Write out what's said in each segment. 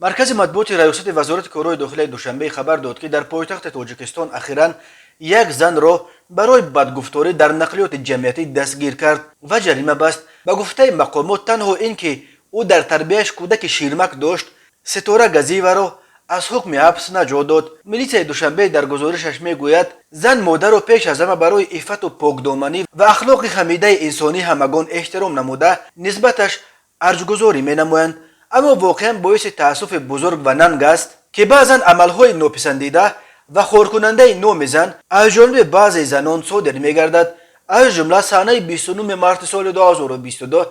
مرکز مطبوعات ریاست وزارت کارهای داخلی دوشنبه خبر داد که در پایتخت تاجیکستان اخیراً یک زن را برای بدگفتاری در نقلیات جمعیتی دستگیر کرد و جریمه بست. به گفته مقامات تنها اینکه او در تربیتش کودک شیرمک داشت، ستاره گزیوه را از حکم حبس نجات داد. میلیسیای دوشنبه در گزارشش میگوید زن مادر را پیش از همه برای عفت و پاکدامنی و اخلاق حمیده انسانی همگان احترام نموده نسبتش ارجگذاری مینمایند. اما واقعا باعث تأسف بزرگ و ننگ است که بعضا عملهای ناپسندیده و خورکننده نام زن از جانب بعضی زنان صادر میگردد. از جمله صحنه 29 مارس سال 2022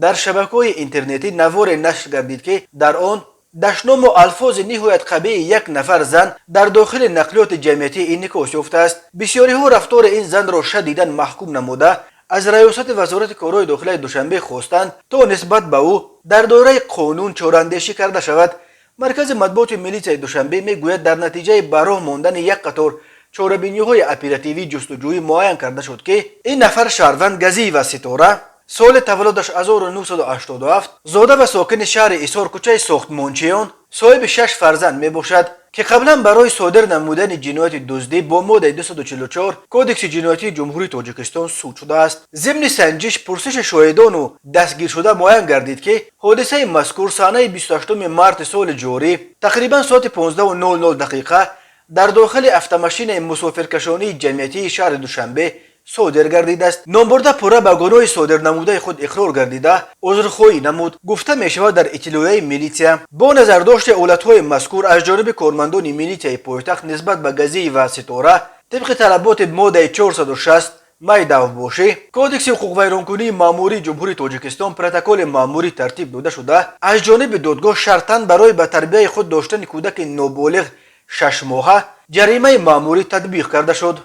در شبکه‌های اینترنتی نوار نشر گردید که در آن دشنام و الفاظ نهایت قبیح یک نفر زن در داخل نقلیات جمعیتی انعکاس یافته است. بسیاری ها رفتار این زن را شدیداً محکوم نموده از ریاست وزارت کارهای داخلی دوشنبه خواستند تا نسبت به او در دایره قانون چاراندیشی کرده شود. مرکز مطبوعات میلیسیای دوشنبه میگوید در نتیجه براه ماندن یک قطار چاره‌بینی‌های اپراتیوی جستجویی معین کرده شد که این نفر شهروند گزیوه ستاره سال تولدش 1987 زاده و ساکن شهر ایسار کوچه ساختمانچیان صاحب 6 فرزند می باشد که قبلا برای صادر نمودن جنایت دزدی با ماده 244 کودکس جنایتی جمهوری تاجیکستان سود شده است. ضمن سنجش پرسش شاهدان و دستگیر شده معین گردید که حادثه مذکور صحنه 28 مارس سال جاری تقریبا ساعت 15:00 دقیقه در داخل افت-ماشین مسافرکشانی جمعیتی شهر دوشنبه صادر گردیده است. نامبرده پوره به گناه صادر نموده خود اقرار گردیده عذرخواهی نمود. گفته می شود در اطلاعیه میلیسیا با نظرداشت حالتهای مذکور از جانب کارمندان میلیسیای پایتخت نسبت به گزی و ستاره طبق طلبات ماده 460 مایداو باشی کودکس حقوق ویرانکنی ماموری جمهوری تاجیکستان پروتکل ماموری ترتیب داده شده از جانب دادگاه شرطاً برای به تربیت خود داشتن کودک نابالغ 6 ماهه جریمه ماموری تطبیق کرده شد.